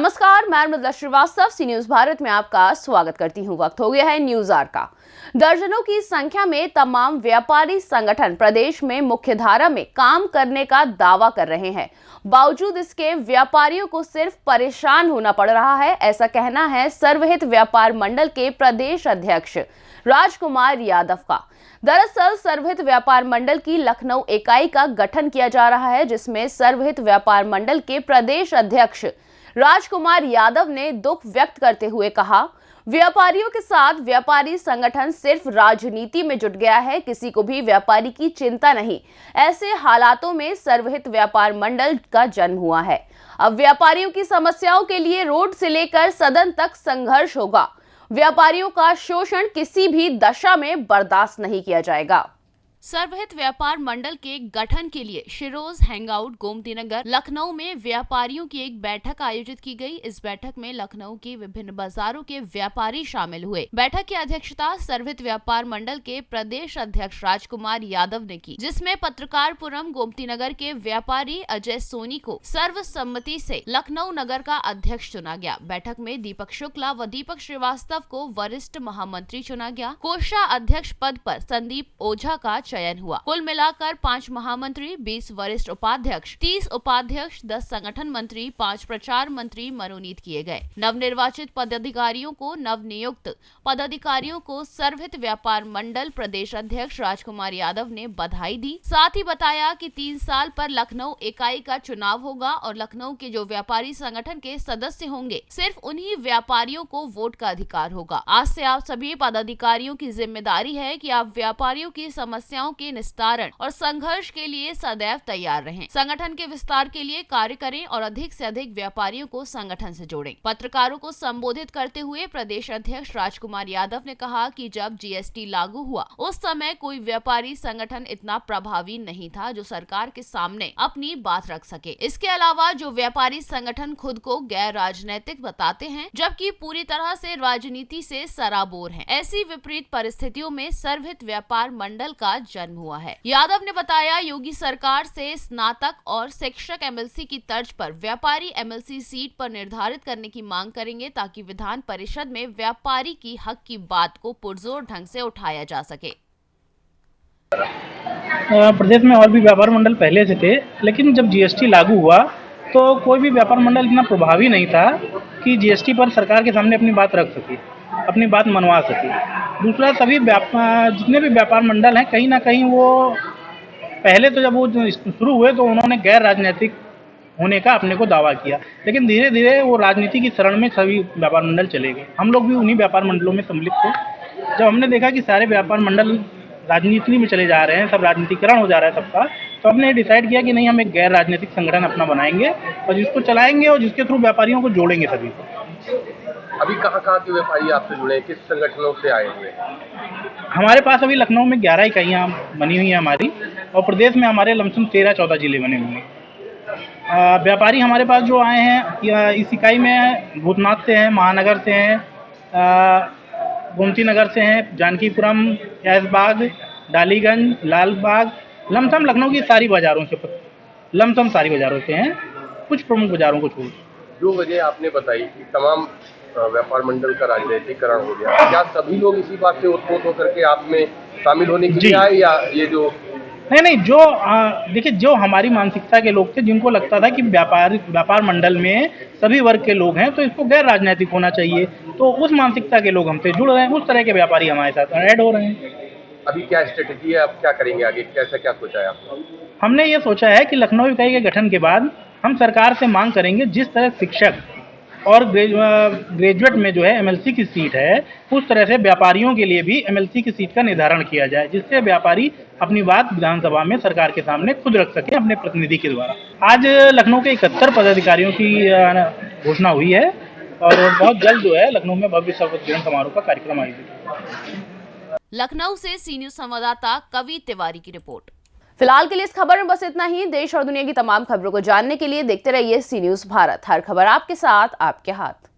नमस्कार, मैं मृदुला श्रीवास्तव सी न्यूज भारत में आपका स्वागत करती हूँ। वक्त हो गया है न्यूज आवर का। दर्जनों की संख्या में तमाम व्यापारी संगठन प्रदेश में मुख्यधारा में काम करने का दावा कर रहे हैं। बावजूद इसके व्यापारियों को सिर्फ परेशान होना पड़ रहा है, ऐसा कहना है सर्वहित व्यापार मंडल के प्रदेश अध्यक्ष राजकुमार यादव का। दरअसल सर्वहित व्यापार मंडल की लखनऊ इकाई का गठन किया जा रहा है, जिसमें सर्वहित व्यापार मंडल के प्रदेश अध्यक्ष राजकुमार यादव ने दुख व्यक्त करते हुए कहा, व्यापारियों के साथ व्यापारी संगठन सिर्फ राजनीति में जुट गया है, किसी को भी व्यापारी की चिंता नहीं। ऐसे हालातों में सर्वहित व्यापार मंडल का जन्म हुआ है। अब व्यापारियों की समस्याओं के लिए रोड से लेकर सदन तक संघर्ष होगा। व्यापारियों का शोषण किसी भी दशा में बर्दाश्त नहीं किया जाएगा। सर्वहित व्यापार मंडल के गठन के लिए शिरोज हैंगआउट गोमती नगर लखनऊ में व्यापारियों की एक बैठक आयोजित की गई। इस बैठक में लखनऊ के विभिन्न बाजारों के व्यापारी शामिल हुए। बैठक की अध्यक्षता सर्वहित व्यापार मंडल के प्रदेश अध्यक्ष राजकुमार यादव ने की, जिसमें पत्रकारपुरम गोमती नगर के व्यापारी अजय सोनी को सर्वसम्मति से लखनऊ नगर का अध्यक्ष चुना गया। बैठक में दीपक शुक्ला व दीपक श्रीवास्तव को वरिष्ठ महामंत्री चुना गया। कोषा अध्यक्ष पद पर संदीप ओझा का चयन हुआ। कुल मिलाकर 5 महामंत्री, 20 वरिष्ठ उपाध्यक्ष, 30 उपाध्यक्ष, 10 संगठन मंत्री, 5 प्रचार मंत्री मनोनीत किए गए। नवनिर्वाचित पदाधिकारियों को नवनियुक्त पदाधिकारियों को सर्वहित व्यापार मंडल प्रदेश अध्यक्ष राजकुमार यादव ने बधाई दी। साथ ही बताया कि 3 साल पर लखनऊ इकाई का चुनाव होगा और लखनऊ के जो व्यापारी संगठन के सदस्य होंगे, सिर्फ उन्हीं व्यापारियों को वोट का अधिकार होगा। आज से आप सभी पदाधिकारियों की जिम्मेदारी है कि आप व्यापारियों की समस्याओं के निस्तारण और संघर्ष के लिए सदैव तैयार रहें। संगठन के विस्तार के लिए कार्य करें और अधिक से अधिक व्यापारियों को संगठन से जोड़ें। पत्रकारों को संबोधित करते हुए प्रदेश अध्यक्ष राजकुमार यादव ने कहा कि जब जीएसटी लागू हुआ उस समय कोई व्यापारी संगठन इतना प्रभावी नहीं था जो सरकार के सामने अपनी बात रख सके। इसके अलावा जो व्यापारी संगठन खुद को गैर राजनीतिक बताते हैं, जबकि पूरी तरह से राजनीति से सराबोर हैं। ऐसी विपरीत परिस्थितियों में सर्वहित व्यापार मंडल का जन्म हुआ है। यादव ने बताया, योगी सरकार से स्नातक और शिक्षक एमएलसी की तर्ज पर व्यापारी एमएलसी सीट पर निर्धारित करने की मांग करेंगे, ताकि विधान परिषद में व्यापारी की हक की बात को पुरजोर ढंग से उठाया जा सके। प्रदेश में और भी व्यापार मंडल पहले से थे, लेकिन जब जीएसटी लागू हुआ तो कोई भी व्यापार मंडल इतना प्रभावी नहीं था कि जीएसटी पर सरकार के सामने अपनी बात रख सके, अपनी बात मनवा सके। दूसरा, सभी जितने भी व्यापार मंडल हैं, कहीं ना कहीं वो पहले तो जब वो शुरू हुए तो उन्होंने गैर राजनीतिक होने का अपने को दावा किया, लेकिन धीरे धीरे वो राजनीति की शरण में सभी व्यापार मंडल चले गए। हम लोग भी उन्हीं व्यापार मंडलों में सम्मिलित थे। जब हमने देखा कि सारे व्यापार मंडल राजनीति में चले जा रहे हैं, सब राजनीतिकरण हो जा रहा है सबका, तो हमने डिसाइड किया कि नहीं, हम एक गैर राजनीतिक संगठन अपना बनाएंगे और जिसको चलाएंगे और जिसके थ्रू व्यापारियों को जोड़ेंगे सभी को। अभी कहाँ के व्यापारी आपसे जुड़े हैं, किस संगठनों से आए हुए हैं? हमारे पास अभी लखनऊ में 11 इकाइयाँ बनी हुई हैं हमारी, और प्रदेश में हमारे लमसम 13-14 जिले बने हुए हैं। व्यापारी हमारे पास जो आए हैं इस इकाई में भूतनाथ से हैं, महानगर से हैं, गोमती नगर से हैं, जानकीपुरम, ऐशबाग, डालीगंज, लालबाग, लमसम लखनऊ की सारी बाज़ारों से, लमसम सारी बाज़ारों से हैं, कुछ प्रमुख बाज़ारों को छोड़। जो वजह आपने बताई कि तमाम व्यापार मंडल का राजनीतिकरण हो गया, क्या सभी लोग इसी बात से उत्पोत होकर के आप में शामिल होने के लिए आए, या ये जो नहीं, जो देखिए, जो हमारी मानसिकता के लोग थे, जिनको लगता था कि व्यापार मंडल में सभी वर्ग के लोग हैं तो इसको गैर राजनीतिक होना चाहिए, तो उस मानसिकता के लोग हमसे जुड़ रहे हैं। उस तरह के व्यापारी हमारे साथ ऐड हो रहे हैं। अभी क्या स्ट्रेटेजी है, आप क्या करेंगे आगे, कैसा क्या सोचा है आपने? हमने ये सोचा है कि लखनऊ इकाई के गठन के बाद हम सरकार से मांग करेंगे, जिस तरह शिक्षक और ग्रेजुएट में जो है एमएलसी की सीट है, उस तरह से व्यापारियों के लिए भी एमएलसी की सीट का निर्धारण किया जाए, जिससे व्यापारी अपनी बात विधानसभा में सरकार के सामने खुद रख सके अपने प्रतिनिधि के द्वारा। आज लखनऊ के 71 पदाधिकारियों की घोषणा हुई है और बहुत जल्द जो है लखनऊ में भव्य शपथ ग्रहण समारोह का कार्यक्रम आयोजित। लखनऊ से सी न्यूज संवाददाता कवि तिवारी की रिपोर्ट। फिलहाल के लिए इस खबर में बस इतना ही। देश और दुनिया की तमाम खबरों को जानने के लिए देखते रहिए सी न्यूज भारत। हर खबर आपके साथ, आपके हाथ।